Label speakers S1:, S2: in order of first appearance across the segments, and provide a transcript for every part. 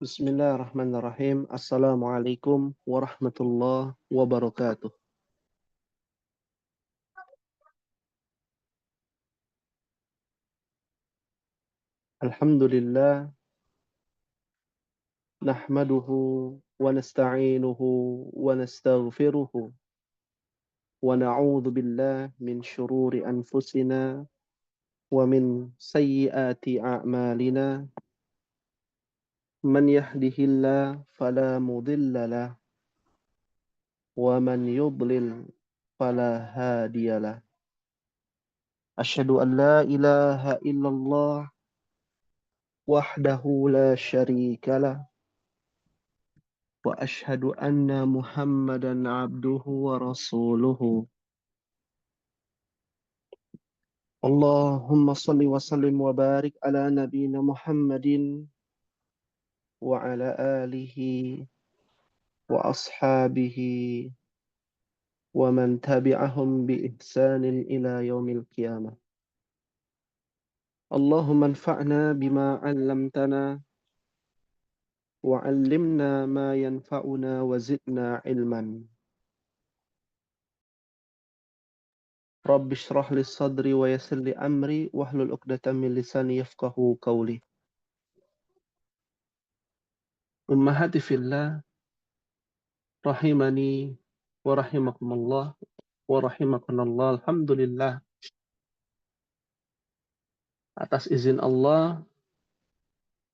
S1: Bismillahirrahmanirrahim. Assalamualaikum warahmatullahi wabarakatuh. Alhamdulillah, nahmaduhu wa nasta'inuhu wa nastaghfiruhu wa na'udzu billah min syururi anfusina wa min sayyiati a'malina. Man yahdihillah fala mudilla lah wa man yudlil fala hadiyalah. Asyhadu an la ilaha illallah wahdahu la syarika lah wa asyhadu anna Muhammadan abduhu wa rasuluhu. Allahumma salli wa sallim wa barik ala nabiyina Muhammadin wa ala alihi wa ashabihi wa man tabi'ahum bi ihsanin ila yaumil qiyamah. Allahumma anfa'na bima 'allamtana wa 'allimna ma yanfa'una wa zidna ilman. Rabbi shrah li sadri wa yassir li amri wahlul 'uqdatam min lisani yafqahu qawli. Ummahati fillah rahimani wa rahimakumullah wa rahimakunallah. Alhamdulillah, atas izin Allah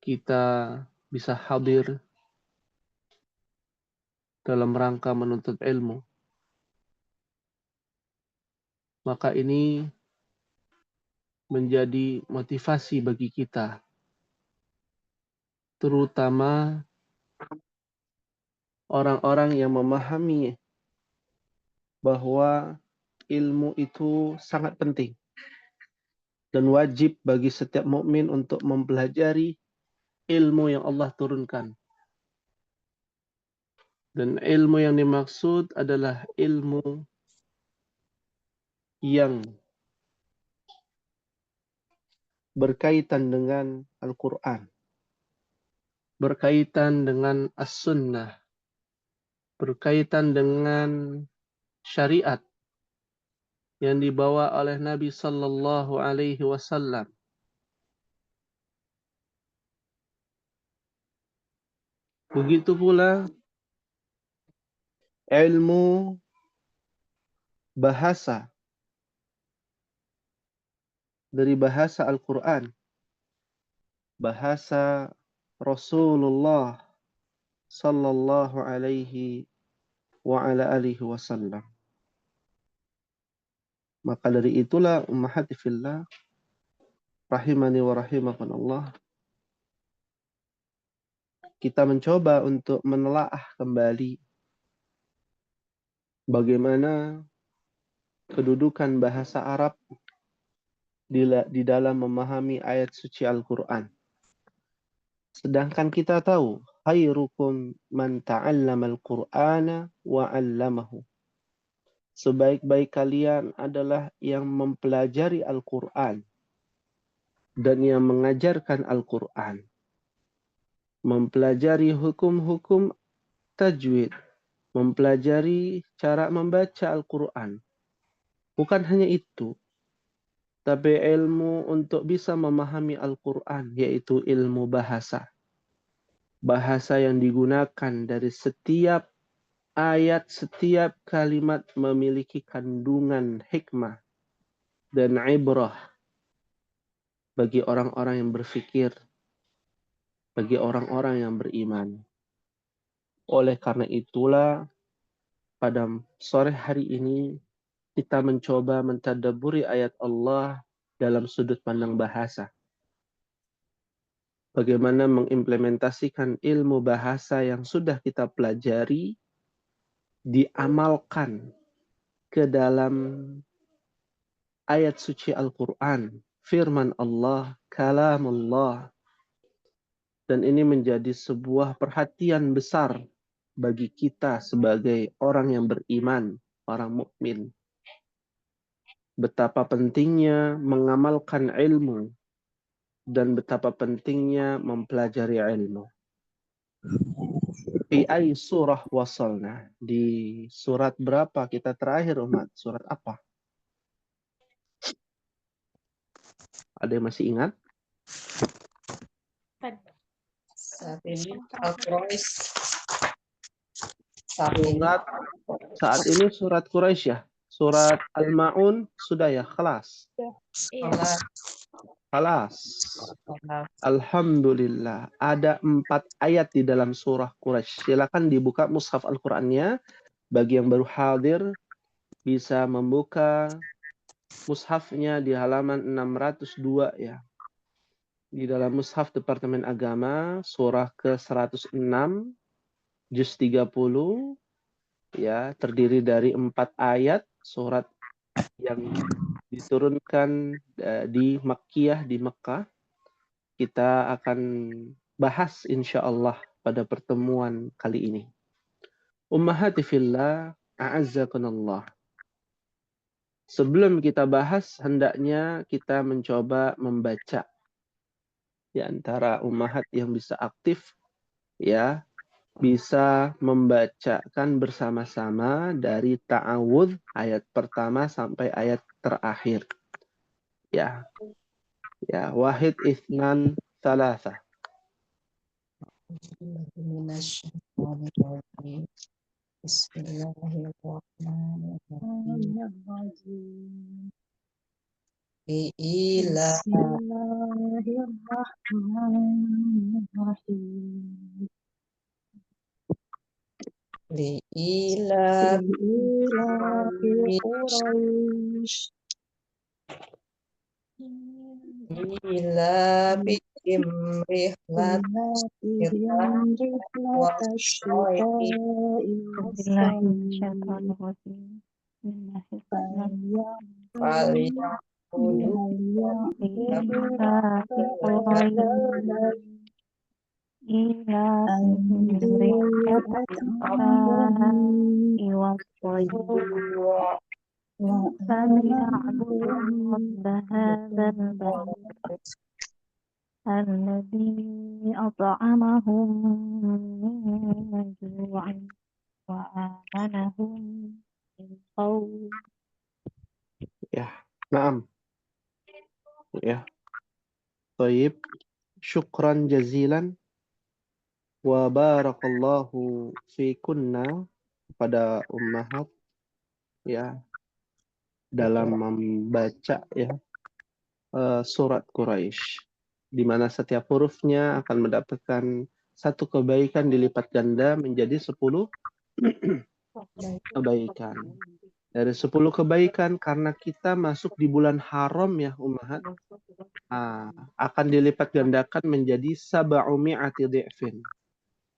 S1: kita bisa hadir dalam rangka menuntut ilmu. Maka ini menjadi motivasi bagi kita, terutama orang-orang yang memahami bahwa ilmu itu sangat penting dan wajib bagi setiap mukmin untuk mempelajari ilmu yang Allah turunkan. Dan ilmu yang dimaksud adalah ilmu yang berkaitan dengan Al-Quran, berkaitan dengan As-Sunnah, berkaitan dengan syariat yang dibawa oleh Nabi Sallallahu Alaihi Wasallam. Begitu pula ilmu bahasa dari bahasa Al-Quran, bahasa Rasulullah Sallallahu Alaihi wa ala alihi wasallam. Maka dari itulah ummahati fillah rahimani wa rahimakumullah, kita mencoba untuk menelaah kembali bagaimana kedudukan bahasa Arab di dalam memahami ayat suci Al-Quran. Sedangkan kita tahu, khairukum man ta'allama al-Qur'ana wa 'allamahu. Sebaik-baik kalian adalah yang mempelajari Al-Quran dan yang mengajarkan Al-Quran. Mempelajari hukum-hukum tajwid, mempelajari cara membaca Al-Quran. Bukan hanya itu, tapi ilmu untuk bisa memahami Al-Quran, yaitu ilmu bahasa. Bahasa yang digunakan dari setiap ayat, setiap kalimat memiliki kandungan hikmah dan ibrah bagi orang-orang yang berfikir, bagi orang-orang yang beriman. Oleh karena itulah, pada sore hari ini, kita mencoba mentadabburi ayat Allah dalam sudut pandang bahasa. Bagaimana mengimplementasikan ilmu bahasa yang sudah kita pelajari, diamalkan ke dalam ayat suci Al-Quran, firman Allah, kalamullah. Dan ini menjadi sebuah perhatian besar bagi kita sebagai orang yang beriman, orang mukmin. Betapa pentingnya mengamalkan ilmu dan betapa pentingnya mempelajari ilmu. Fi ay surah wasalna. Di surat berapa kita terakhir umat? Surat apa? Ada yang masih ingat?
S2: Saat ini Al-Quraish. Saat ini
S1: Saat ini surat Quraisy ya. Surat Al-Ma'un sudah ya, kelas.
S2: sholat.
S1: Kelas. Alhamdulillah. Ada 4 ayat di dalam surah Quraisy. Silakan dibuka mushaf Al-Qur'annya. Bagi yang baru hadir bisa membuka mushafnya di halaman 602 ya. Di dalam mushaf Departemen Agama surah ke-106 juz 30 ya, terdiri dari 4 ayat surat yang diturunkan di Makkiyah di Mekah. Kita akan bahas insya Allah pada pertemuan kali ini. Ummahati fillah, a'azzakunallah. Sebelum kita bahas, hendaknya kita mencoba membaca di antara ummahat yang bisa aktif, ya, bisa membacakan bersama-sama dari ta'awudz ayat pertama sampai ayat terakhir. Ya, ya, wahid itsnan tsalatsa.
S2: Bismillahirrahmanirrahim. Bismillahirrahmanirrahim. Li'ilafi Quraisy. Ilafihim rihlat
S3: الذي أطعمهم من جوع وآمنهم من خوف.
S1: Ya, naam. Ya. Baik. Syukran jazilan wa barakallahu fikunna pada ummahat ya dalam membaca ya surat Quraisy, di mana setiap hurufnya akan mendapatkan satu kebaikan dilipat ganda menjadi 10 kebaikan. Dari 10 kebaikan karena kita masuk di bulan haram ya ummahat, akan dilipat gandakan menjadi sab'umi'ati dhi'fin.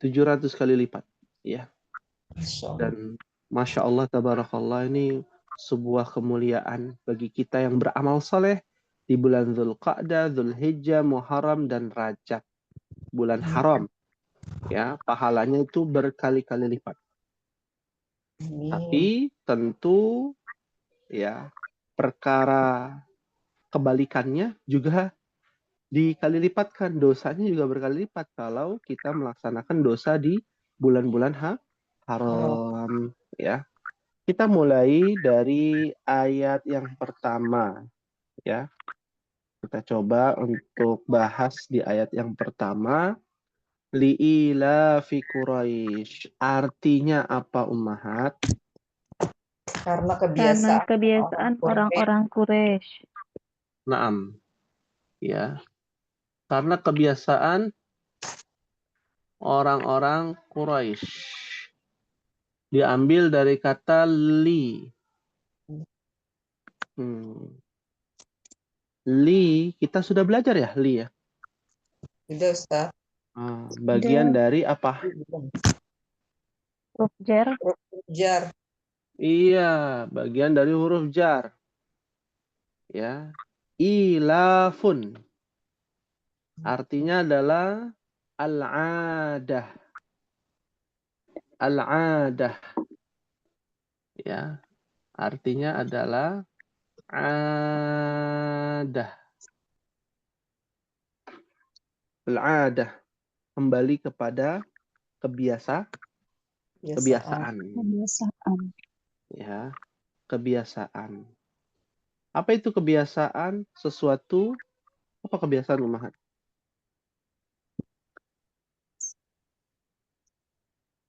S1: 700 kali lipat. Ya. Dan Masya Allah, tabarakallah, ini sebuah kemuliaan bagi kita yang beramal soleh di bulan Dzulqa'dah, Dzulhijjah, Muharram, dan Rajab. Bulan haram. Ya, pahalanya itu berkali-kali lipat. Tapi tentu ya perkara kebalikannya juga dikali lipatkan, dosanya juga berkali lipat kalau kita melaksanakan dosa di bulan-bulan haram ya. Kita mulai dari ayat yang pertama ya. Kita coba untuk bahas di ayat yang pertama. Li'ila fi Quraisy. Artinya apa ummahat?
S2: karena
S3: Karena
S2: kebiasaan
S3: kebiasaan orang-orang Quraisy.
S1: Naam. Ya. Karena kebiasaan orang-orang Quraisy. Diambil dari kata li. Li, kita sudah belajar ya, li ya?
S2: Sudah, Ustaz.
S1: Bagian dari apa?
S3: Huruf jar.
S2: Jar.
S1: Iya, bagian dari huruf jar. Ya. Ilafun. Artinya adalah al-adah. Al-adah. Ya. Artinya adalah adah. Al-adah. Kembali kepada
S2: Kebiasaan.
S1: kebiasaan.
S3: Kebiasaan.
S1: Ya, kebiasaan. Apa itu kebiasaan? Sesuatu, apa kebiasaan Ummahat?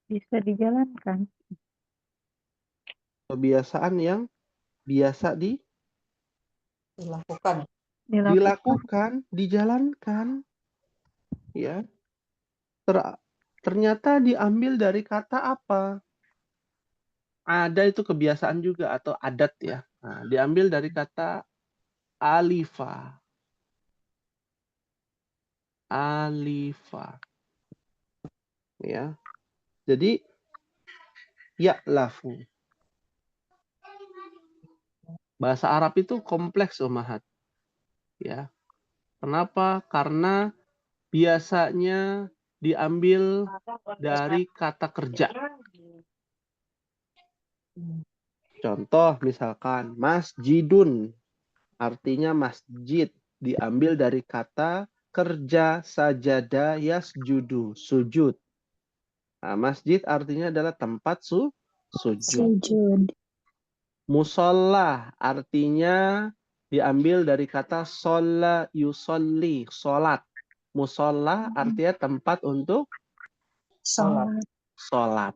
S3: Bisa dijalankan.
S1: Kebiasaan yang biasa
S2: Dilakukan.
S1: dilakukan, dijalankan. Ya. Ternyata diambil dari kata apa? Ada itu kebiasaan juga atau adat ya. Nah, diambil dari kata alifa. Alifa. Ya. Jadi ya'lafu. Bahasa Arab itu kompleks Ummahat. Ya. Kenapa? Karena biasanya diambil dari kata kerja. Contoh misalkan masjidun, artinya masjid, diambil dari kata kerja sajada yasjudu, sujud. Nah, masjid artinya adalah tempat sujud.
S3: Sujud.
S1: Musolla artinya diambil dari kata sholla yusolli, sholat. Musolla artinya tempat untuk
S3: Sholat.
S1: sholat.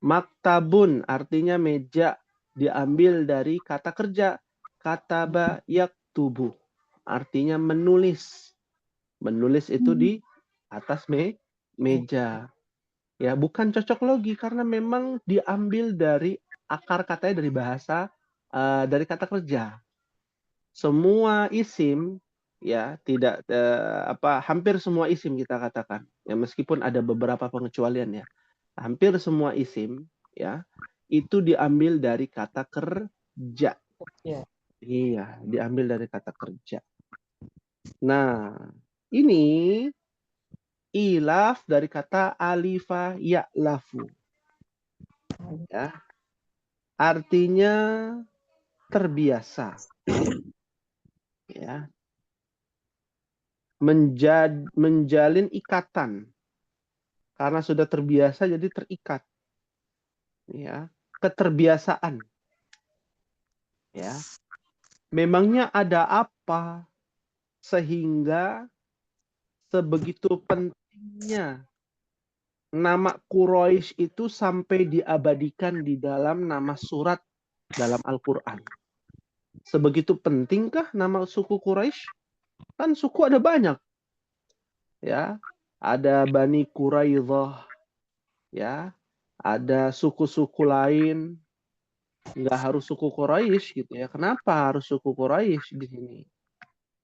S1: Maktabun artinya meja, diambil dari kata kerja. Kataba yaktubu artinya menulis. Menulis itu di atas meja. Ya, bukan cocok logi karena memang diambil dari akar katanya dari bahasa dari kata kerja. Semua isim ya tidak hampir semua isim kita katakan. Ya meskipun ada beberapa pengecualian ya. Hampir semua isim ya itu diambil dari kata kerja.
S2: Ya.
S1: Iya, diambil dari kata kerja. Nah, ini ilaf dari kata alifa ya'lafu. Ya. Artinya terbiasa. Ya. Menjalin ikatan. Karena sudah terbiasa jadi terikat. Ya. Keterbiasaan. Ya. Memangnya ada apa sehingga sebegitu pentingnya nama Quraisy itu sampai diabadikan di dalam nama surat dalam Al-Quran. Sebegitu pentingkah nama suku Quraisy? Kan suku ada banyak. Ya, ada Bani Quraidah, ya, ada suku-suku lain. Nggak harus suku Quraisy gitu ya. Kenapa harus suku Quraisy di sini?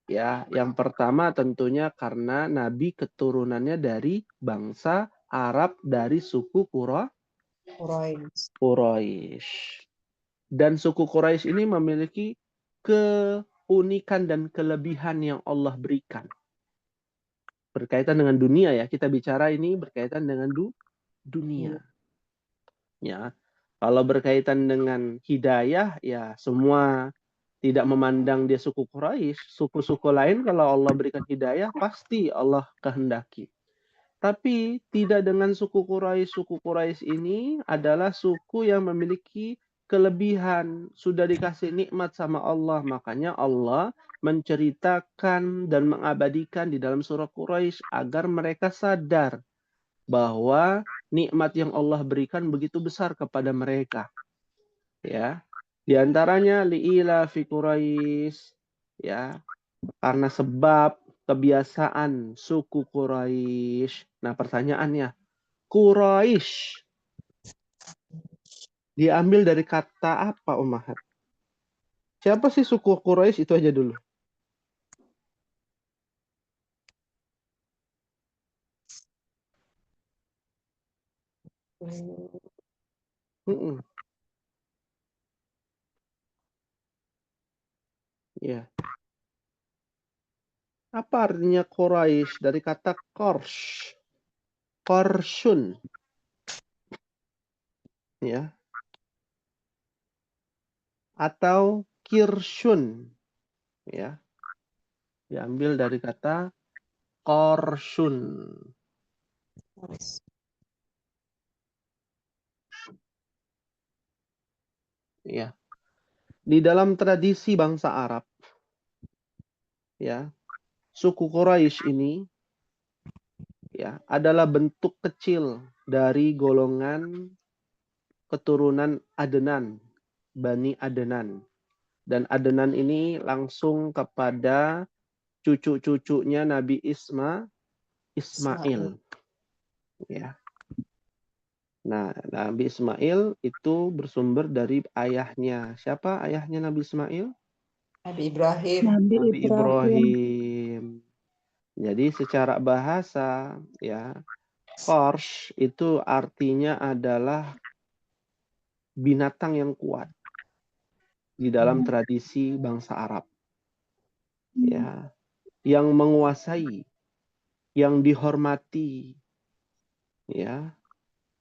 S1: Ya, yang pertama tentunya karena Nabi keturunannya dari bangsa Arab dari suku Quraisy. Dan suku Quraisy ini memiliki keunikan dan kelebihan yang Allah berikan. Berkaitan dengan dunia ya, kita bicara ini berkaitan dengan dunia. Ya. Kalau berkaitan dengan hidayah ya semua tidak memandang dia suku Quraisy, suku-suku lain kalau Allah berikan hidayah pasti Allah kehendaki. Tapi tidak dengan suku Quraisy. Suku Quraisy ini adalah suku yang memiliki kelebihan, sudah dikasih nikmat sama Allah. Makanya Allah menceritakan dan mengabadikan di dalam surah Quraisy agar mereka sadar bahwa nikmat yang Allah berikan begitu besar kepada mereka. Ya. Di antaranya li'ila fi Quraisy, ya, karena sebab kebiasaan suku Quraisy. Nah, pertanyaannya, Quraisy diambil dari kata apa, Ummahat? Siapa sih suku Quraisy? Itu aja dulu. Mm-mm. Ya. Apa artinya Quraisy? Dari kata Qors. Qorsyun. Ya. Atau Kirsyun. Ya. Diambil dari kata Qorsyun. Ya. Di dalam tradisi bangsa Arab, ya, suku Quraisy ini ya adalah bentuk kecil dari golongan keturunan Adnan, Bani Adnan. Dan Adnan ini langsung kepada cucu-cucunya Nabi Ismail. Ya. Nah, Nabi Ismail itu bersumber dari ayahnya. Siapa ayahnya Nabi Ismail?
S2: Nabi Ibrahim.
S3: Nabi
S1: Nabi
S3: Ibrahim.
S1: Ibrahim. Jadi secara bahasa ya, Qors itu artinya adalah binatang yang kuat di dalam tradisi bangsa Arab. Ya, yang menguasai, yang dihormati, ya,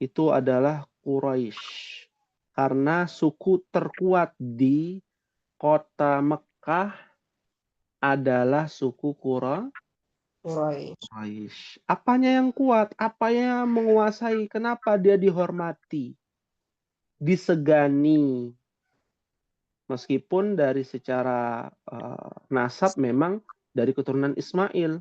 S1: itu adalah Quraisy. Karena suku terkuat di kota Mekah adalah suku Quraisy. Apanya yang kuat? Apanya yang menguasai? Kenapa dia dihormati? Disegani. Meskipun dari secara nasab memang dari keturunan Ismail.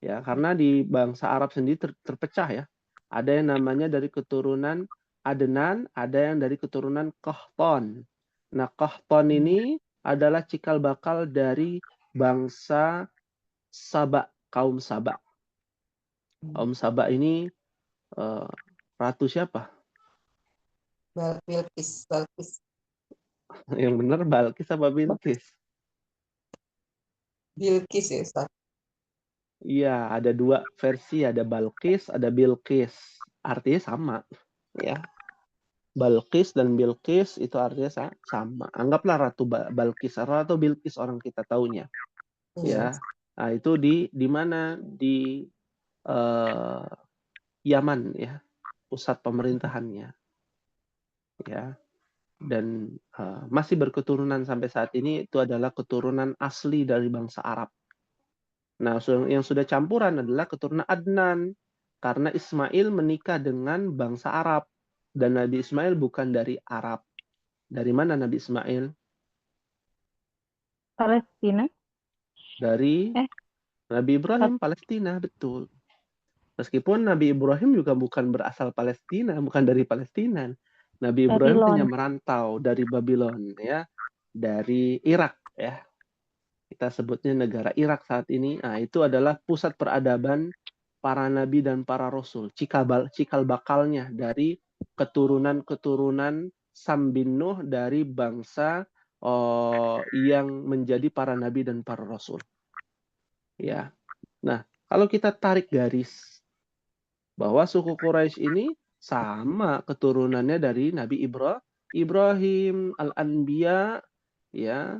S1: Ya, karena di bangsa Arab sendiri terpecah ya. Ada yang namanya dari keturunan Adnan, ada yang dari keturunan Qahtan. Nah, Qahtan ini adalah cikal bakal dari bangsa Saba, kaum Saba. Kaum Saba ini ratu siapa?
S2: Balkis.
S1: Yang benar Balkis apa Bilqis?
S2: Bilkis ya Ustaz.
S1: Iya, ada dua versi, ada Balkis, ada Bilqis. Artinya sama, ya. Balkis dan Bilqis itu artinya sama. Anggaplah Ratu Balkis atau Bilqis orang kita taunya,
S2: Iya.
S1: ya. Nah, itu di mana? Di Yaman ya, pusat pemerintahannya. Ya. Dan masih berketurunan sampai saat ini, itu adalah keturunan asli dari bangsa Arab. Nah, yang sudah campuran adalah keturunan Adnan. Karena Ismail menikah dengan bangsa Arab. Dan Nabi Ismail bukan dari Arab. Dari mana Nabi Ismail?
S3: Palestina.
S1: Dari Nabi Ibrahim, Palestina, betul. Meskipun Nabi Ibrahim juga bukan berasal Palestina, bukan dari Palestina. Nabi Ibrahim hanya merantau dari Babylon, ya, dari Irak, ya. Kita sebutnya negara Irak saat ini. Nah, itu adalah pusat peradaban para nabi dan para rasul. Cikal bakalnya dari keturunan-keturunan Sam bin Nuh dari bangsa yang menjadi para nabi dan para rasul. Ya. Nah, kalau kita tarik garis bahwa suku Quraisy ini sama keturunannya dari Nabi Ibrahim, Al-Anbiya, ya,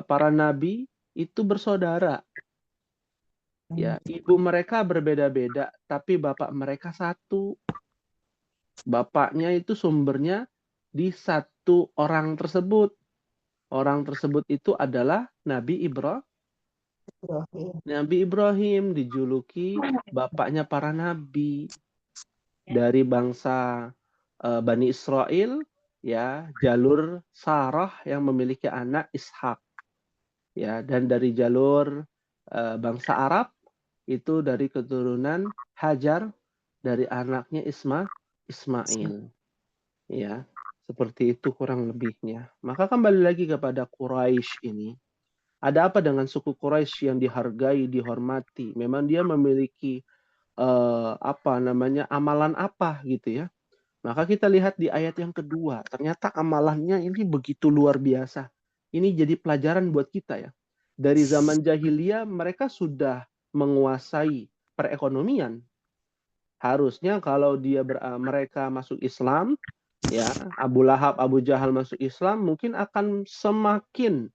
S1: para nabi itu bersaudara. Ya, ibu mereka berbeda-beda, tapi bapak mereka satu. Bapaknya itu sumbernya di satu orang tersebut. Orang tersebut itu adalah Nabi Ibrahim, dijuluki bapaknya para nabi. Dari bangsa Bani Israel, ya, jalur Sarah yang memiliki anak Ishak. Ya, dan dari jalur bangsa Arab itu dari keturunan Hajar dari anaknya Ismail. Ya, seperti itu kurang lebihnya. Maka kembali lagi kepada Quraisy ini. Ada apa dengan suku Quraisy yang dihargai, dihormati? Memang dia memiliki amalan apa gitu ya. Maka kita lihat di ayat yang kedua, ternyata amalannya ini begitu luar biasa. Ini jadi pelajaran buat kita ya. Dari zaman jahiliyah mereka sudah menguasai perekonomian. Harusnya kalau mereka masuk Islam, ya, Abu Lahab, Abu Jahal masuk Islam, mungkin akan semakin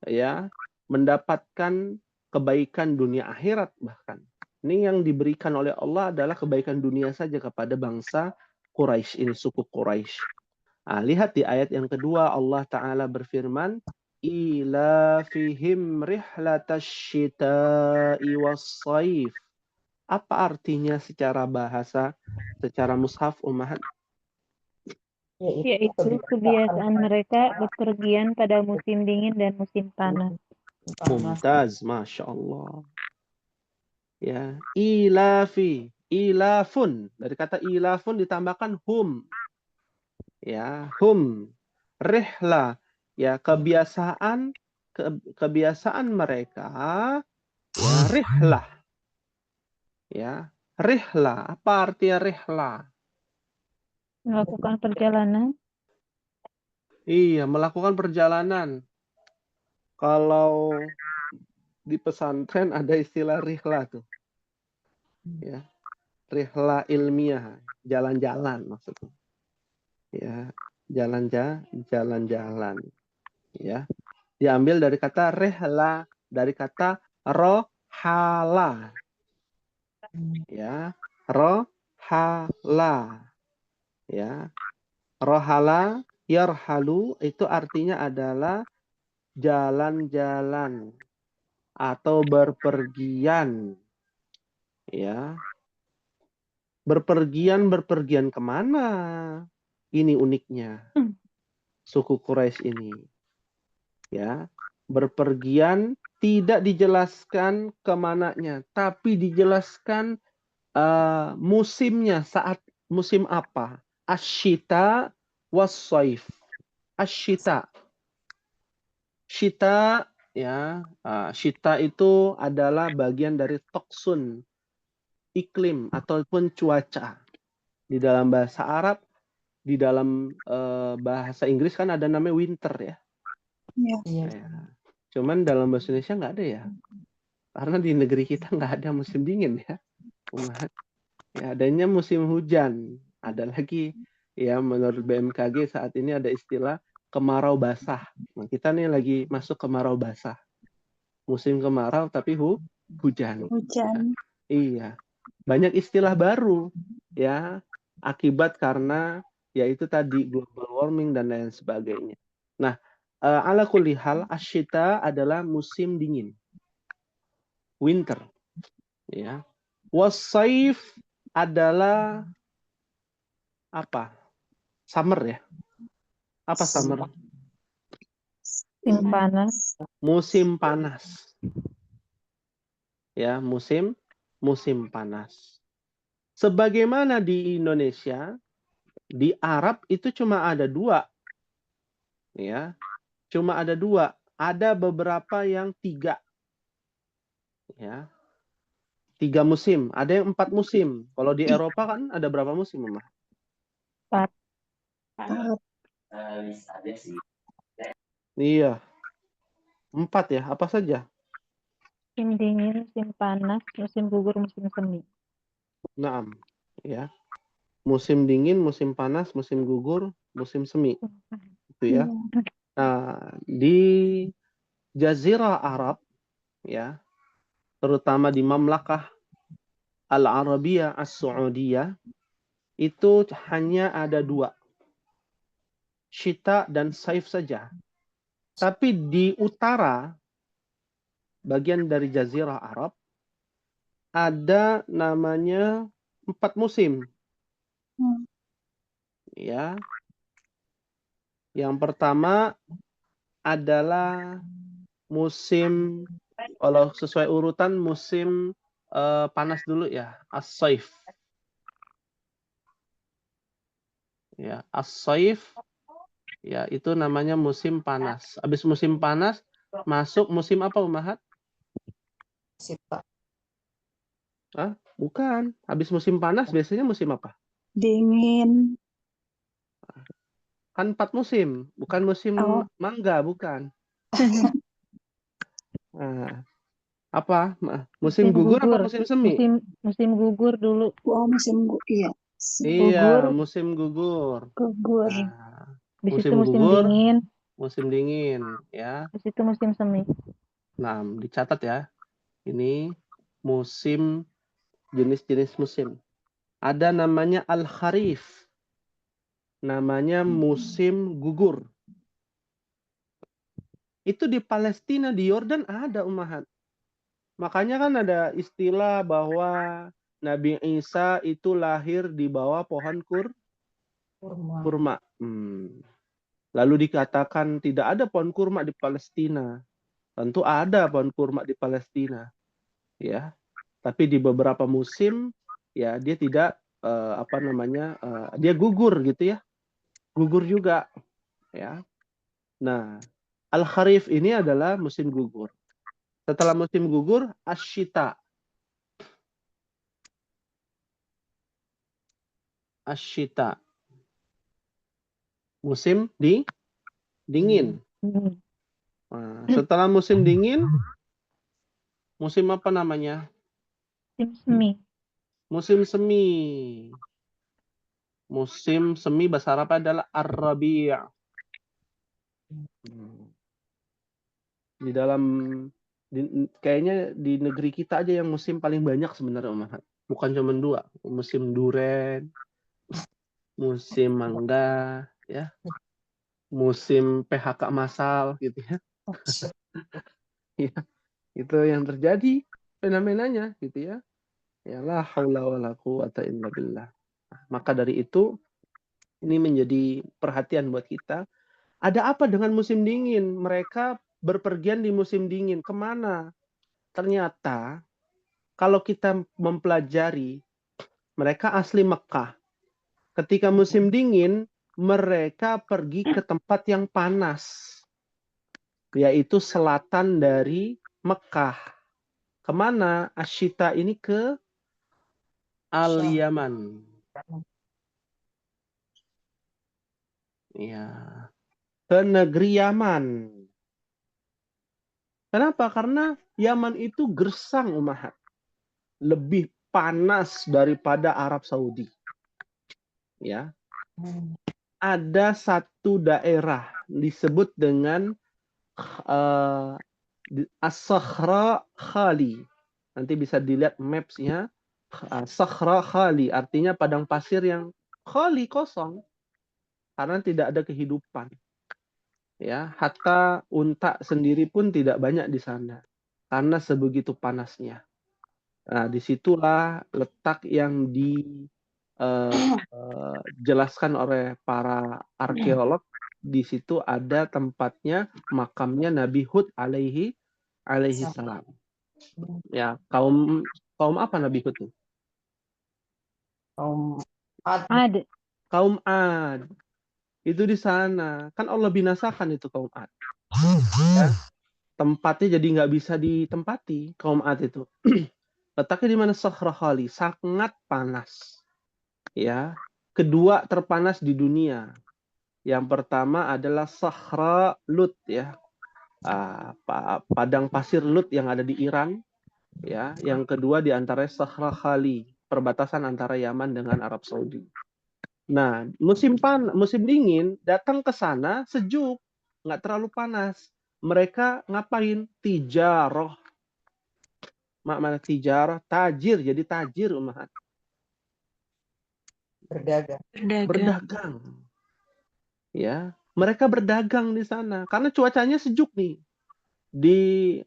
S1: ya mendapatkan kebaikan dunia akhirat bahkan. Ini yang diberikan oleh Allah adalah kebaikan dunia saja kepada bangsa Quraisy ini, suku Quraisy. Nah, lihat di ayat yang kedua Allah Ta'ala berfirman, ila fihim rihlatasyita'i was-saif. Apa artinya secara bahasa, secara mushaf Ummahat?
S3: Yaitu kebiasaan mereka bepergian pada musim dingin dan musim panas.
S1: Mumtaz, Masya Allah. Ya, ilafi, ilafun. Dari kata ilafun ditambahkan hum. Ya, hum. Rihla. Ya, kebiasaan mereka. Ya, rihlah. Ya, rihla. Apa artinya rihla?
S3: Melakukan perjalanan.
S1: Iya, melakukan perjalanan. Kalau di pesantren ada istilah rihla tuh. Ya, rihla ilmiah, jalan-jalan maksudnya. Ya, jalan-jalan. Ya, diambil dari kata rihla, dari kata rohala. Ya, rohala. Ya, rohala, yarhalu itu artinya adalah jalan-jalan atau berpergian. Ya, berpergian kemana? Ini uniknya suku Quraisy ini. Ya, berpergian tidak dijelaskan kemananya, tapi dijelaskan musimnya, saat musim apa? Asyita was-saif. Asyita. Syita ya, syita itu adalah bagian dari toksun, iklim ataupun cuaca. Di dalam bahasa Arab, di dalam bahasa Inggris kan ada namanya winter ya.
S3: Ya.
S1: Ya. Cuman dalam bahasa Indonesia nggak ada ya. Karena di negeri kita nggak ada musim dingin ya. Ya, adanya musim hujan. Ada lagi ya menurut BMKG saat ini ada istilah kemarau basah. Nah, kita nih lagi masuk kemarau basah. Musim kemarau tapi hujan.
S3: Hujan.
S1: Ya, iya. Banyak istilah baru ya akibat karena yaitu tadi global warming dan lain sebagainya. Nah, ala kulli hal asyita adalah musim dingin. Winter ya. Wasaif adalah apa? Summer ya. Apa summer?
S3: Musim panas.
S1: Musim panas. Ya, musim panas. Sebagaimana di Indonesia, di Arab itu cuma ada dua. Ya, cuma ada dua. Ada beberapa yang tiga. Ya, 3 musim. Ada yang 4 musim. Kalau di Eropa kan ada berapa musim, Mama?
S3: 4.
S1: Iya. 4 ya. Apa saja?
S3: Musim dingin, musim panas, musim gugur, musim semi.
S1: Naam. Ya. Musim dingin, musim panas, musim gugur, musim semi. Itu ya. Nah, di Jazirah Arab ya, terutama di Mamlakah Al-Arabiyah As-Saudiyah itu hanya ada 2. Syita dan saif saja. Tapi di utara bagian dari Jazirah Arab ada namanya 4 musim. Ya. Yang pertama adalah musim, kalau sesuai urutan musim panas dulu ya, as-saif. Ya, as-saif ya itu namanya musim panas. Habis musim panas masuk musim apa, Umahat?
S2: Sita.
S1: Hah? Bukan. Habis musim panas biasanya musim apa?
S3: Dingin.
S1: Kan 4 musim, bukan musim mangga, bukan. Nah, apa? Musim gugur apa musim semi?
S3: Musim gugur dulu.
S1: Iya,
S3: Gugur.
S1: musim gugur.
S3: Gugur.
S1: Nah,
S3: Di situ
S1: musim
S3: musim
S1: gugur,
S3: dingin.
S1: musim dingin, ya.
S3: Di situ musim semi.
S1: Nah, dicatat ya. Ini musim, jenis-jenis musim. Ada namanya al-kharif. Namanya musim gugur. Itu di Palestina, di Yordan ada, Umahat. Makanya kan ada istilah bahwa Nabi Isa itu lahir di bawah pohon
S2: Kurma.
S1: Kurma. Lalu dikatakan tidak ada pohon kurma di Palestina. Tentu ada pohon kurma di Palestina, ya. Tapi di beberapa musim, ya dia tidak dia gugur gitu ya, gugur juga, ya. Nah, al-kharif ini adalah musim gugur. Setelah musim gugur, asyita. Asyita. Musim dingin. Nah, setelah musim dingin, musim apa namanya?
S3: Musim semi.
S1: Musim semi. Musim semi bahasa Arab adalah ar-rabi'. Di dalam kayaknya di negeri kita aja yang musim paling banyak sebenarnya, Umahat. Bukan cuma 2, musim duren, musim mangga, ya, musim PHK massal gitu ya. Ya, itu yang terjadi fenomenanya gitu ya. Ya la haula wala quwata illa billah. Maka dari itu ini menjadi perhatian buat kita. Ada apa dengan musim dingin? Mereka berpergian di musim dingin. Kemana? Ternyata kalau kita mempelajari, mereka asli Mekah. Ketika musim dingin, mereka pergi ke tempat yang panas, yaitu selatan dari Mekah. Kemana? Asyita ini ke Al-Yaman. Ya, ke negeri Yaman. Kenapa? Karena Yaman itu gersang, Umahat. Lebih panas daripada Arab Saudi. Ya, ada satu daerah disebut dengan As-Sakhra Khali. Nanti bisa dilihat maps-nya. Sakhra Khali artinya padang pasir yang khali, kosong, karena tidak ada kehidupan. Ya, hatta unta sendiri pun tidak banyak di sana karena sebegitu panasnya. Nah, disitulah letak yang dijelaskan oleh para arkeolog. Di situ ada tempatnya makamnya Nabi Hud alaihi salam. Ya, kaum apa Nabi Hud itu?
S2: Kaum Ad.
S3: Ada.
S1: Kaum Ad. Itu di sana. Kan Allah binasakan itu kaum Ad. Ya, tempatnya jadi nggak bisa ditempati kaum Ad itu. Letaknya di mana? Sakhra Khali, sangat panas. Ya, kedua terpanas di dunia. Yang pertama adalah Sakhra Lut, ya, padang pasir Lut yang ada di Iran. Ya, yang kedua di antara Sakhra Khali, perbatasan antara Yaman dengan Arab Saudi. Nah, musim dingin datang ke sana sejuk, nggak terlalu panas. Mereka ngapain? Tijarah. Makna tijarah, tajir, jadi tajir, Umahat.
S2: Berdagang.
S1: Berdagang. Ya, mereka berdagang di sana karena cuacanya sejuk nih. Di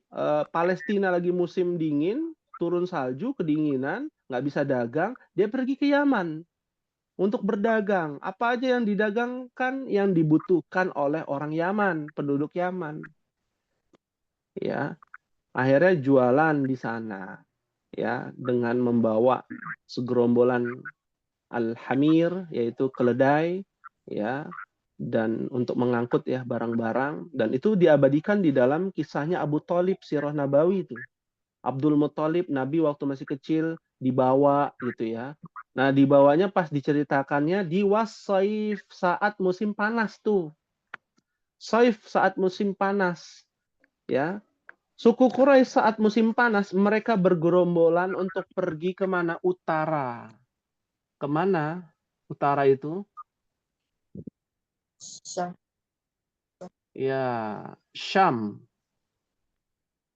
S1: Palestina lagi musim dingin, turun salju, kedinginan, nggak bisa dagang, dia pergi ke Yaman untuk berdagang. Apa aja yang didagangkan yang dibutuhkan oleh orang Yaman, penduduk Yaman. Ya, akhirnya jualan di sana, ya, dengan membawa segerombolan al-hamir, yaitu keledai, ya, dan untuk mengangkut ya barang-barang, dan itu diabadikan di dalam kisahnya Abu Thalib, Sirah Nabawi itu. Abdul Muthalib, Nabi waktu masih kecil dibawa gitu ya. Nah, dibawanya pas diceritakannya di wasaif, saat musim panas tuh. Saif, saat musim panas, ya. Suku Quraisy saat musim panas mereka bergerombolan untuk pergi kemana? Utara. Kemana? Utara itu? Ya, Syam.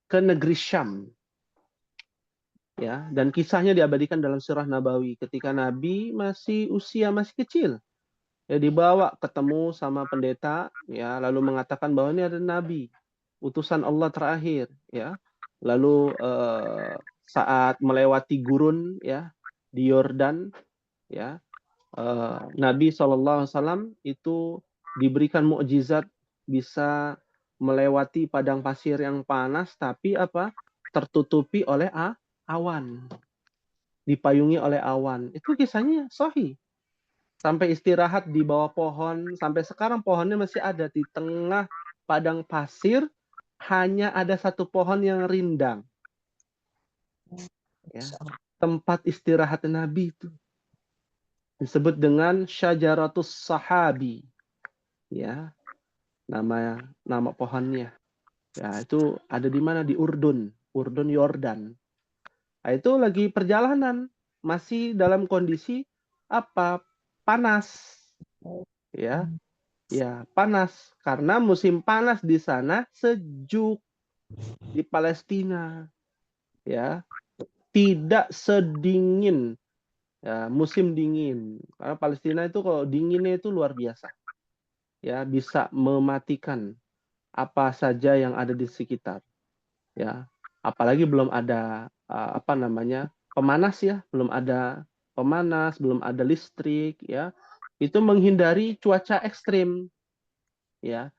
S1: Ke negeri Syam. Ya, dan kisahnya diabadikan dalam surah Nabawi ketika Nabi masih kecil. Ya, dibawa ketemu sama pendeta, ya, lalu mengatakan bahwa ini ada nabi, utusan Allah terakhir, ya. Lalu saat melewati gurun, ya, di Yordan, ya, Nabi SAW itu diberikan mukjizat bisa melewati padang pasir yang panas, tapi apa? Tertutupi oleh awan, dipayungi oleh awan. Itu kisahnya sahih. Sampai istirahat di bawah pohon, sampai sekarang pohonnya masih ada di tengah padang pasir, hanya ada satu pohon yang rindang. Ya, tempat istirahat Nabi itu disebut dengan Syajaratus Sahabi. Ya, nama pohonnya. Ya, itu ada di mana? Di Urdun, Yordan. Nah, itu lagi perjalanan, masih dalam kondisi apa? Panas. Ya, panas karena musim panas di sana, sejuk di Palestina. Ya, tidak sedingin ya, musim dingin. Karena Palestina itu kalau dinginnya itu luar biasa. Ya, bisa mematikan apa saja yang ada di sekitar. Ya, apalagi belum ada pemanas ya, belum ada pemanas, belum ada listrik ya. Itu menghindari cuaca ekstrim ya.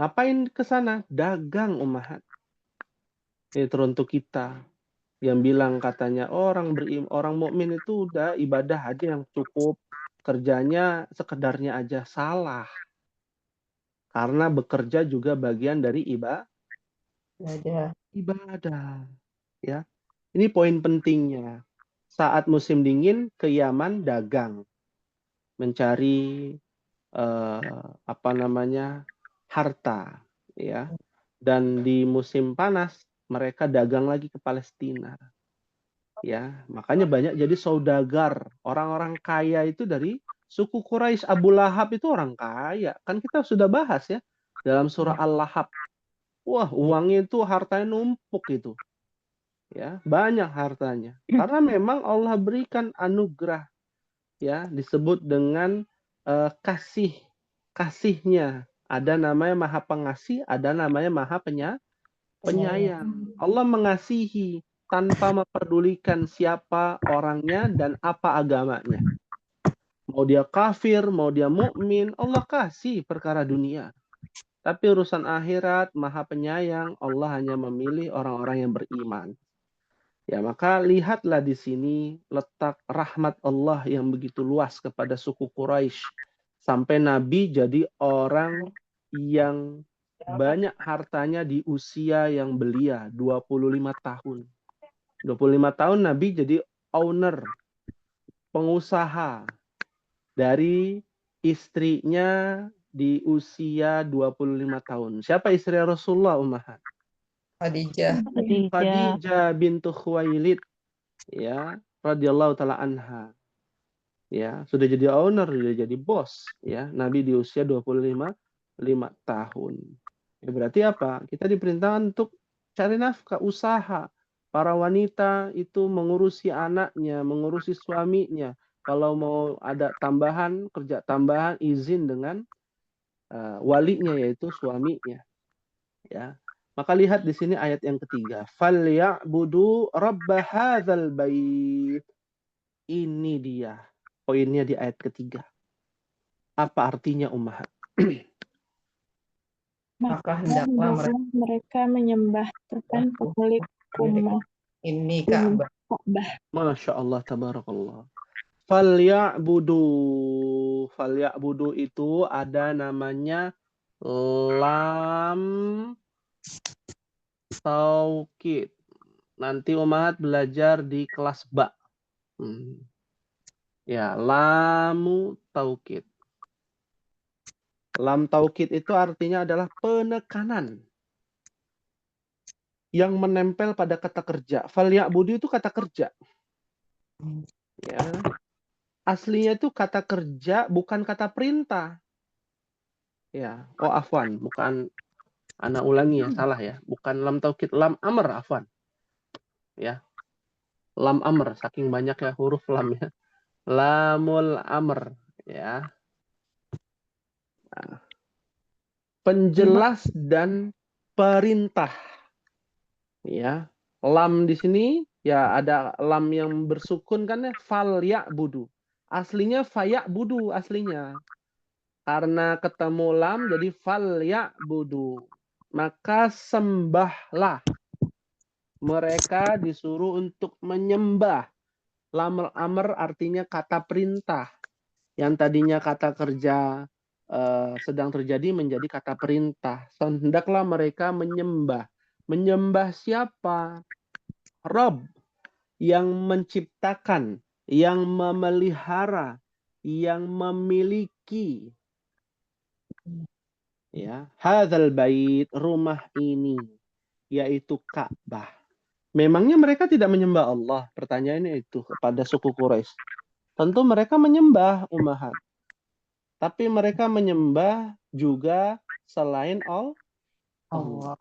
S1: Ngapain ke sana? Dagang ummahat. Ini teruntuk kita yang bilang katanya orang mukmin itu udah ibadah aja yang cukup, kerjanya sekedarnya aja. Salah. Karena bekerja juga bagian dari ibadah. Ya. Ini poin pentingnya. Saat musim dingin ke Yaman dagang, mencari harta, ya. Dan di musim panas mereka dagang lagi ke Palestina. Ya, makanya banyak jadi saudagar, orang-orang kaya itu dari suku Quraisy. Abu Lahab itu orang kaya. Kan kita sudah bahas ya dalam surah Al-Lahab. Wah, uangnya itu hartanya numpuk itu. Ya, banyak hartanya. Karena memang Allah berikan anugerah, ya, disebut dengan kasihnya. Ada namanya Maha Pengasih, ada namanya Maha Penyayang. Allah mengasihi tanpa memperdulikan siapa orangnya dan apa agamanya. Mau dia kafir, mau dia mukmin, Allah kasih perkara dunia. Tapi urusan akhirat, Maha Penyayang, Allah hanya memilih orang-orang yang beriman. Ya, maka lihatlah di sini letak rahmat Allah yang begitu luas kepada suku Quraisy. Sampai Nabi jadi orang yang banyak hartanya di usia yang belia, 25 tahun. 25 tahun Nabi jadi owner, pengusaha dari istrinya di usia 25 tahun. Siapa istri Rasulullah, Ummahat? Khadijah bintu Khuwailid, ya, radhiyallahu taala anha. Ya, sudah jadi owner, sudah jadi bos, ya. Nabi di usia 25 tahun. Ya, berarti apa? Kita diperintahkan untuk cari nafkah, usaha. Para wanita itu mengurusi anaknya, mengurusi suaminya. Kalau mau ada tambahan, kerja tambahan, izin dengan walinya, yaitu suaminya. Ya. Maka lihat di sini ayat yang ketiga. Falyabudu rabb hadzal bait. Ini dia poinnya di ayat ketiga. Apa artinya ummahat?
S2: Maka hendaklah
S3: mereka menyembah Tuhan pemilik rumah
S2: ini Ka'bah.
S1: Masya Allah, tabarakallah. Falyabudu. Falyabudu itu ada namanya lam taukid. Nanti ummahat belajar di kelas ba. Ya, lamu taukid. Lam taukid itu artinya adalah penekanan yang menempel pada kata kerja. Falyabudu itu kata kerja. Ya. Aslinya itu kata kerja, bukan kata perintah. Ya, afwan, bukan, ana ulangi ya, salah ya. Bukan lam taukid, lam amr, afwan. Ya. Lam amr, saking banyak ya huruf lam ya. Lamul amr, ya. Nah, penjelas dan perintah. Ya. Lam di sini ya ada lam yang bersukun kan ya, fal ya'budu. Aslinya faya'budu aslinya. Karena ketemu lam jadi falya'budu. Maka sembahlah. Mereka disuruh untuk menyembah. Lamul amr artinya kata perintah. Yang tadinya kata kerja sedang terjadi menjadi kata perintah. Hendaklah mereka menyembah. Menyembah siapa? Rob yang menciptakan, yang memelihara, yang memiliki. Ya, hadzal bait, rumah ini, yaitu Ka'bah. Memangnya mereka tidak menyembah Allah? Pertanyaannya itu kepada suku Quraisy. Tentu mereka menyembah Ummahat. Tapi mereka menyembah juga selain Allah.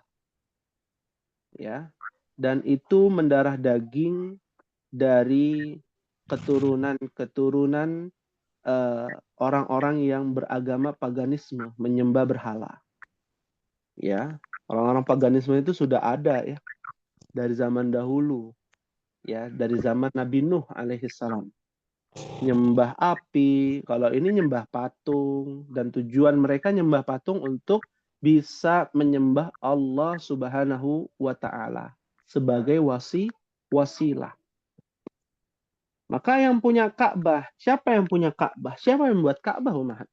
S1: Ya. Dan itu mendarah daging dari keturunan-keturunan orang-orang yang beragama paganisme, menyembah berhala. Ya, orang-orang paganisme itu sudah ada ya dari zaman dahulu. Ya, dari zaman Nabi Nuh alaihissalam. Nyembah api, kalau ini nyembah patung, dan tujuan mereka nyembah patung untuk bisa menyembah Allah Subhanahu wa taala sebagai wasilah. Maka yang punya Ka'bah, siapa yang punya Ka'bah? Siapa yang membuat Ka'bah, Umahat?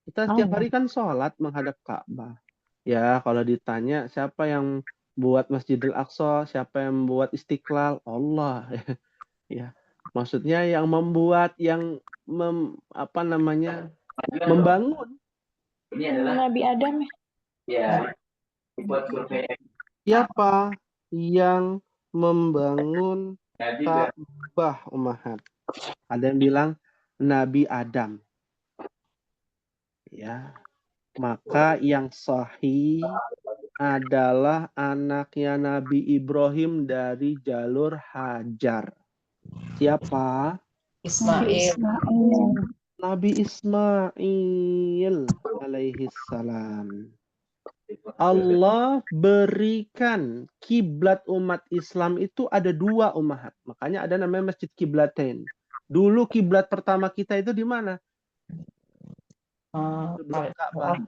S1: Kita setiap hari kan sholat menghadap Ka'bah. Ya, kalau ditanya siapa yang buat Masjidil Aqsa, siapa yang membuat Istiqlal? Allah. Ya, maksudnya yang membuat, yang membangun.
S3: Nabi Adam.
S2: Ya.
S1: Siapa yang membangun Ka'bah, Umahat? Ada yang bilang Nabi Adam. Ya, maka yang sahih adalah anaknya Nabi Ibrahim dari jalur Hajar. Siapa?
S2: Ismail.
S1: Nabi Ismail alaihi salam. Allah berikan kiblat umat Islam itu ada 2, Ummahat. Makanya ada namanya Masjid Kiblatain. Dulu kiblat pertama kita itu di mana? Sebelum Ka'bah.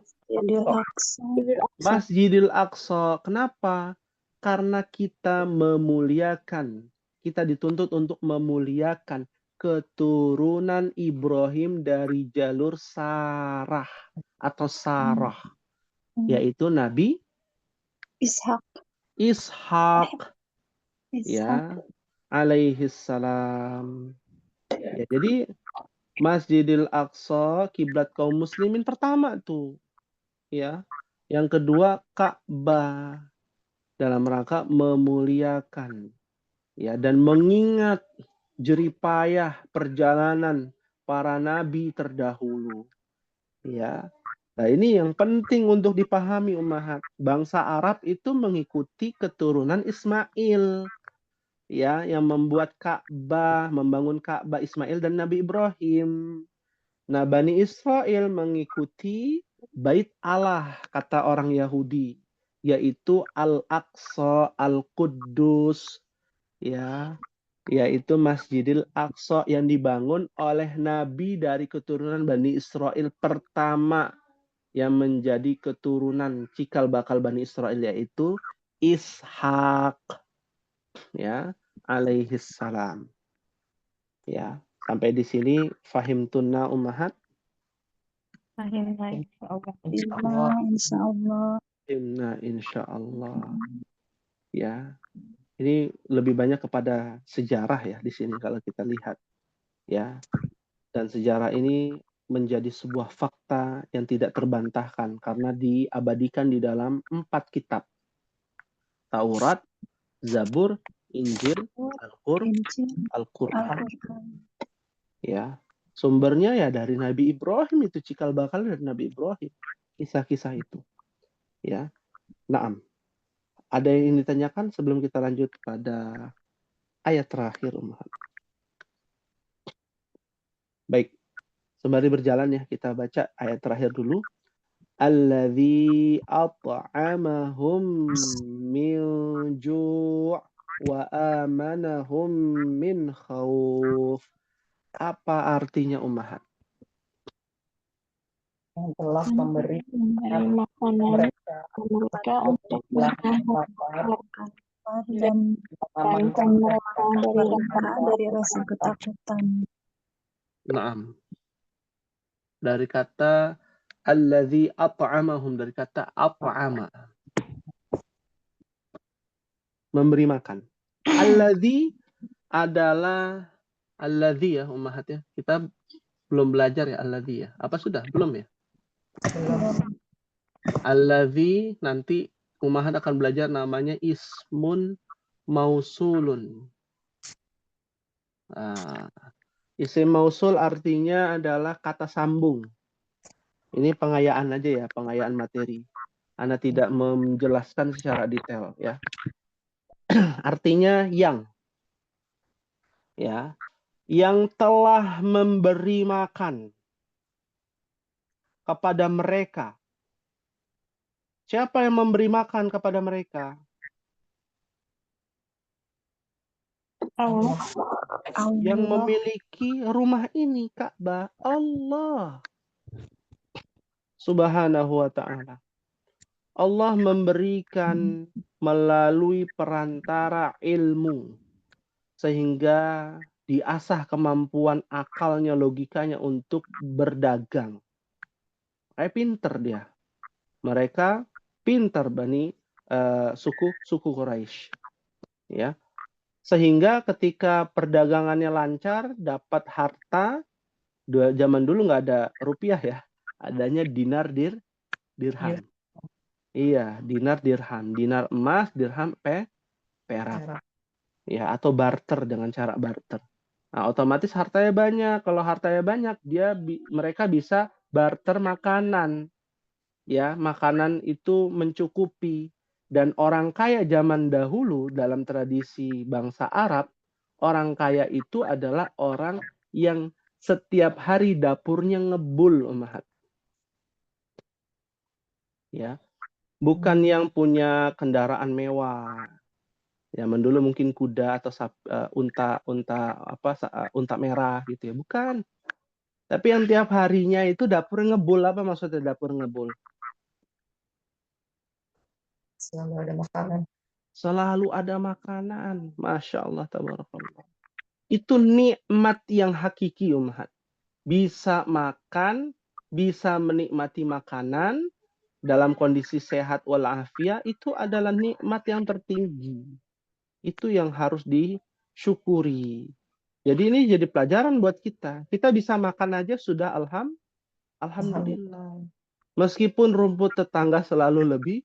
S1: Masjidil Aqsa. Kenapa? Karena kita memuliakan. Kita dituntut untuk memuliakan keturunan Ibrahim dari jalur Sarah atau Sarah. Yaitu Nabi Ishak. Ya, alaihissalam. Ya, jadi Masjidil Aqsa kiblat kaum muslimin pertama tuh. Ya. Yang kedua Ka'bah dalam rangka memuliakan ya dan mengingat jeripayah perjalanan para nabi terdahulu. Ya. Nah, ini yang penting untuk dipahami Ummahat. Bangsa Arab itu mengikuti keturunan Ismail. Ya, yang membuat Ka'bah, membangun Ka'bah Ismail dan Nabi Ibrahim. Nah, Bani Israel mengikuti Bait Allah, kata orang Yahudi, yaitu Al-Aqsa, Al-Quddus, ya, yaitu Masjidil Aqsa yang dibangun oleh Nabi dari keturunan Bani Israel pertama yang menjadi keturunan cikal bakal Bani Israel, yaitu Ishak, ya, alaihissalam. Ya, sampai di sini fahim tunna Ummahat.
S3: Fahimna
S2: Insyaallah.
S1: Fahimna insyaallah. Ya, ini lebih banyak kepada sejarah ya di sini kalau kita lihat. Ya, dan sejarah ini menjadi sebuah fakta yang tidak terbantahkan karena diabadikan di dalam 4 kitab. Taurat, Zabur, Injil, Al-Qur'an. Ya. Sumbernya ya dari Nabi Ibrahim, itu cikal bakal dari Nabi Ibrahim. Kisah-kisah itu. Ya. Naam. Ada yang ditanyakan sebelum kita lanjut pada ayat terakhir, Umar? Baik. Sembari berjalan ya, kita baca ayat terakhir dulu. Alladzi at'amahum min ju'. wa amanahum min khauf. Apa artinya ummahat?
S2: Yang telah memberi
S3: makanan mereka untuk
S2: lapar
S3: dan mereka dari rasa ketakutan.
S1: Naam. Dari kata alladzi at'amahum, dari kata at'ama, memberi makan. Alladzi adalah alladzi ya ummahatnya. Kita belum belajar ya alladzi ya. Apa sudah? Belum ya? Alladzi nanti ummahat akan belajar namanya ismun mausulun. Isim mausul artinya adalah kata sambung. Ini pengayaan aja ya, pengayaan materi. Anda tidak menjelaskan secara detail ya. Artinya yang, ya, yang telah memberi makan kepada mereka. Siapa yang memberi makan kepada mereka?
S3: Allah.
S1: Yang memiliki rumah ini, Ka'bah, Allah Subhanahu wa ta'ala. Allah memberikan melalui perantara ilmu sehingga diasah kemampuan akalnya, logikanya untuk berdagang. Pinter dia. Mereka pinter suku Quraisy. Ya. Sehingga ketika perdagangannya lancar, dapat harta. Zaman dulu nggak ada rupiah ya. Adanya dinar dirham. Iya, dinar dirham. Dinar emas, dirham perak. Ya, atau barter, dengan cara barter. Nah, otomatis hartanya banyak. Kalau hartanya banyak, mereka bisa barter makanan. Ya, makanan itu mencukupi. Dan orang kaya zaman dahulu dalam tradisi bangsa Arab, orang kaya itu adalah orang yang setiap hari dapurnya ngebul, ummahat. Ya, bukan yang punya kendaraan mewah. Zaman dulu mungkin kuda atau unta merah gitu ya, bukan. Tapi yang tiap harinya itu dapur ngebul. Apa maksudnya dapur ngebul?
S2: Selalu ada makanan.
S1: Selalu ada makanan. Masya Allah, tabarakallah. Itu nikmat yang hakiki, ummahat. Bisa makan, bisa menikmati makanan dalam kondisi sehat walafiat, itu adalah nikmat yang tertinggi. Itu yang harus disyukuri. Jadi ini jadi pelajaran buat kita. Kita bisa makan aja sudah alhamdulillah. Meskipun rumput tetangga selalu lebih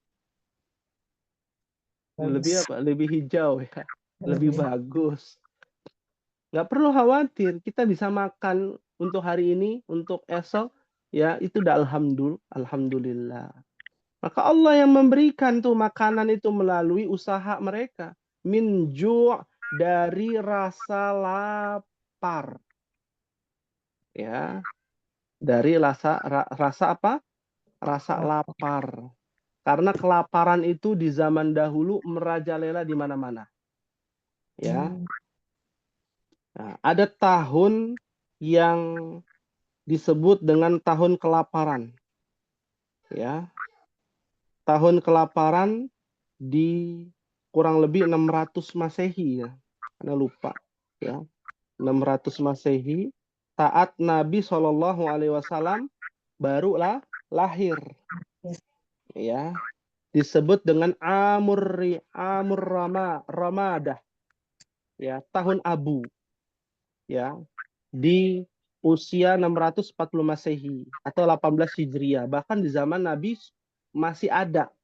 S1: hijau ya, lebih bagus. Nggak perlu khawatir, kita bisa makan untuk hari ini, untuk esok, ya itu udah alhamdulillah. Maka Allah yang memberikan tuh makanan itu melalui usaha mereka. Min ju' dari rasa lapar. Ya. Dari rasa apa? Rasa lapar. Karena kelaparan itu di zaman dahulu merajalela di mana-mana. Ya. Nah, ada tahun yang disebut dengan tahun kelaparan. Ya. Tahun kelaparan di kurang lebih 600 Masehi ya. Karena lupa ya. 600 Masehi saat Nabi Shallallahu alaihi wasallam barulah lahir. Ya. Disebut dengan Ramadah. Ya, tahun Abu. Ya. Di usia 640 Masehi atau 18 Hijriah. Bahkan di zaman Nabi masih ada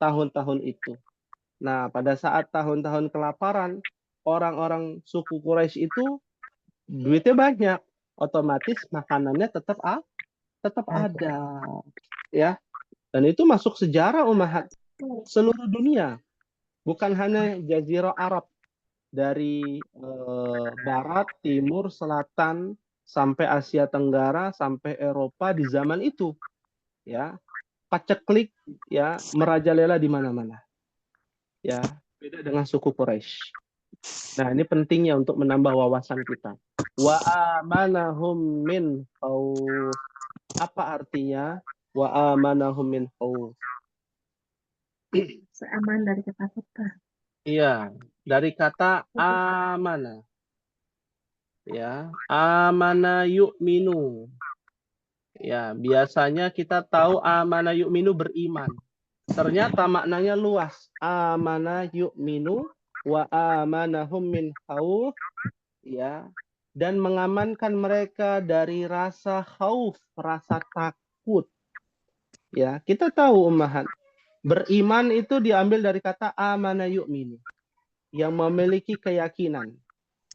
S1: tahun-tahun itu. Nah, pada saat tahun-tahun kelaparan, orang-orang suku Quraisy itu duitnya banyak. Otomatis makanannya tetap ada. Ya. Dan itu masuk sejarah ummahat seluruh dunia. Bukan hanya Jazirah Arab. Dari barat, timur, selatan, sampai Asia Tenggara, sampai Eropa di zaman itu. Ya. Paceklik ya merajalela di mana-mana. Ya, beda dengan suku Quraisy. Nah, ini pentingnya untuk menambah wawasan kita. Wa amanahum min khauf. Apa artinya wa amanahum min khauf?
S2: Seaman dari ketakutan.
S1: Iya, dari kata amana. Ya, amana yu'minu. Ya, biasanya kita tahu amana yu'minu beriman. Ternyata maknanya luas. Amana yu'minu wa amanahum min khauf. Ya, dan mengamankan mereka dari rasa khauf, rasa takut. Ya, kita tahu ummahat, beriman itu diambil dari kata amana yu'minu, yang memiliki keyakinan,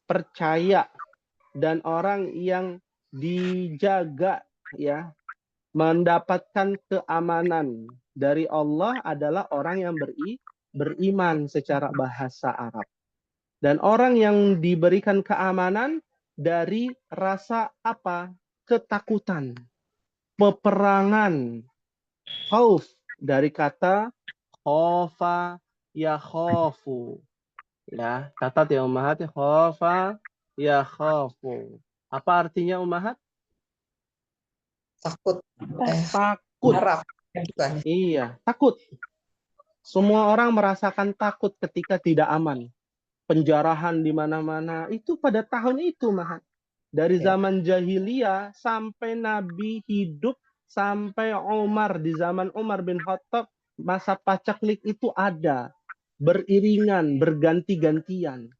S1: percaya, dan orang yang dijaga, ya, mendapatkan keamanan dari Allah adalah orang yang beriman secara bahasa Arab. Dan orang yang diberikan keamanan dari rasa apa? Ketakutan, peperangan, khauf, dari kata khofa ya khofu. Ya, catat ya ummahat, khofa ya khofu. Apa artinya ummahat?
S2: Takut.
S1: Takut.
S2: Harap. Bukan.
S1: Iya, takut. Semua orang merasakan takut ketika tidak aman. Penjarahan di mana-mana. Itu pada tahun itu, Mahat. Dari zaman jahiliyah sampai Nabi hidup, sampai Umar, di zaman Umar bin Khattab, masa pacaklik itu ada. Beriringan, berganti-gantian.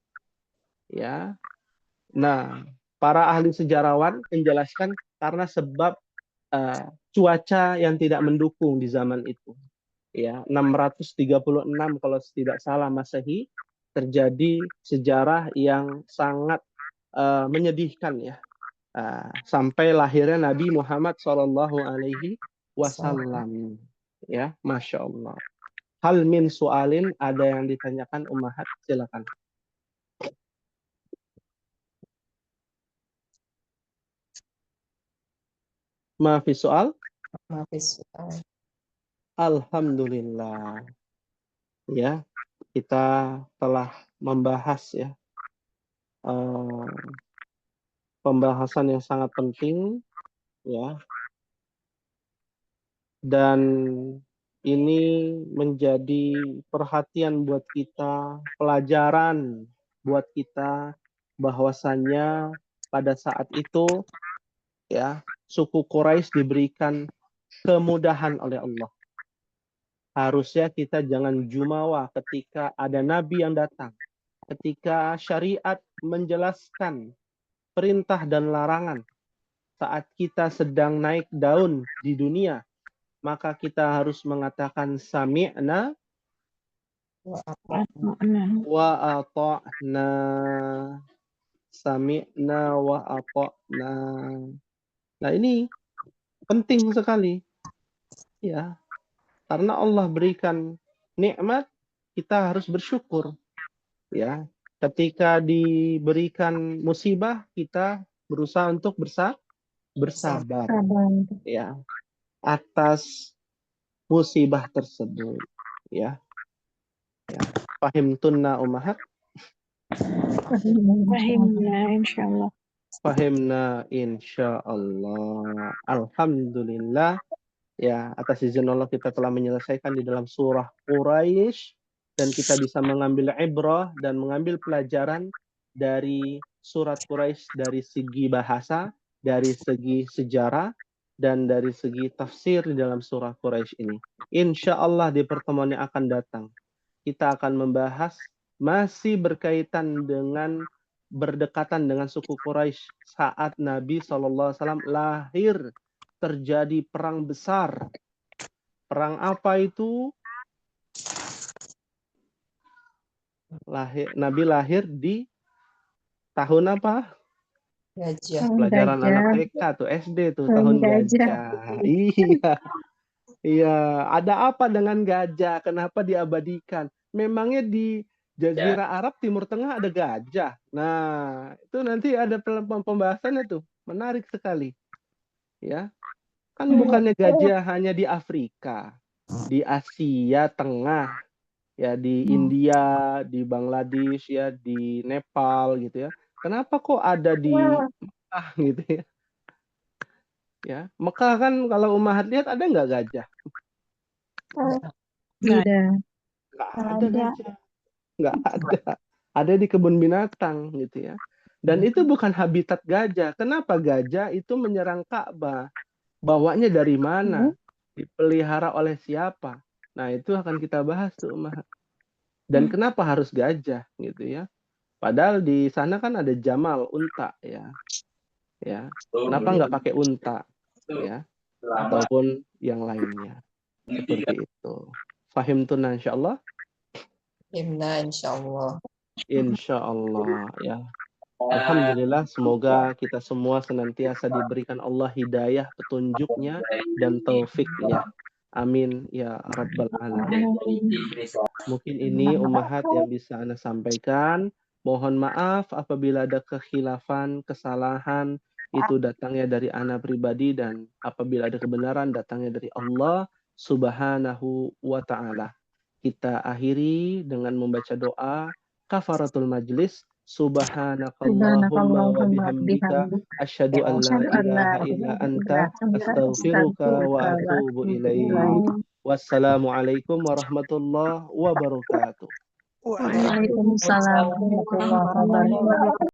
S1: Ya. Nah, para ahli sejarawan menjelaskan karena sebab cuaca yang tidak mendukung di zaman itu. Ya, 636 kalau tidak salah Masehi, terjadi sejarah yang sangat menyedihkan ya. Sampai lahirnya Nabi Muhammad SAW. Ya, Masya Allah. Hal min su'alin, ada yang ditanyakan ummahat, silakan. Maafi soal? Alhamdulillah. Ya, kita telah membahas ya pembahasan yang sangat penting ya, dan ini menjadi perhatian buat kita, pelajaran buat kita, bahwasannya pada saat itu ya suku Quraisy diberikan kemudahan oleh Allah. Harusnya kita jangan jumawa ketika ada nabi yang datang, ketika syariat menjelaskan perintah dan larangan, saat kita sedang naik daun di dunia, maka kita harus mengatakan sami'na wa ata'na. Sami'na wa ata'na. Nah, ini penting sekali. Ya, karena Allah berikan nikmat, kita harus bersyukur. Ya, ketika diberikan musibah, kita berusaha untuk bersabar. Ya, atas musibah tersebut. Ya. Fahim tunna ummahat?
S3: Fahimna insyaallah.
S1: Fahimna insyaallah. Alhamdulillah. Ya, atas izin Allah kita telah menyelesaikan di dalam surah Quraisy, dan kita bisa mengambil ibrah dan mengambil pelajaran dari surat Quraisy dari segi bahasa, dari segi sejarah, dan dari segi tafsir di dalam surah Quraisy ini. Insya Allah di pertemuan yang akan datang, kita akan membahas masih berkaitan dengan berdekatan dengan suku Quraisy saat Nabi SAW lahir, terjadi perang besar. Perang apa itu? Nabi lahir di tahun apa?
S2: Gajah.
S1: Pelajaran anak TK tuh, SD tuh, tahun gajah. Iya. Iya, ada apa dengan gajah? Kenapa diabadikan? Memangnya di Jazirah Arab Timur Tengah ada gajah? Nah, itu nanti ada pembahasannya tuh. Menarik sekali. Ya. Kan bukannya gajah hanya di Afrika, di Asia Tengah, ya di India, di Bangladesh, ya di Nepal gitu ya. Kenapa kok ada di Mekah gitu ya? Ya, Mekah kan kalau Ummahat lihat ada nggak gajah?
S3: Tidak.
S1: Nggak ada gajah, nggak ada. Ada di kebun binatang gitu ya. Dan itu bukan habitat gajah. Kenapa gajah itu menyerang Ka'bah? Bawanya dari mana? Dipelihara oleh siapa? Nah, itu akan kita bahas tuh, Ummahat. Dan kenapa harus gajah gitu ya? Padahal di sana kan ada jamal, unta ya. Ya. Kenapa nggak pakai unta ya? Ataupun yang lainnya. Seperti itu. Fahim tuna insyaallah.
S2: Himna insyaallah.
S1: Insyaallah ya. Alhamdulillah, semoga kita semua senantiasa diberikan Allah hidayah, petunjuknya, dan taufiknya. Amin ya Rabbal Alamin. Mungkin ini Ummahat yang bisa Anda sampaikan. Mohon maaf apabila ada kekhilafan, kesalahan, itu datangnya dari Ana pribadi, dan apabila ada kebenaran datangnya dari Allah Subhanahu wa Ta'ala. Kita akhiri dengan membaca doa kafaratul majlis. Subhanakallahumma wa bihamdika asyhadu an la ilaha illa anta astaghfiruka wa atubu ilaik. Wassalamualaikum warahmatullahi wabarakatuh.
S3: Waalaikumsalam warahmatullahi wabarakatuh.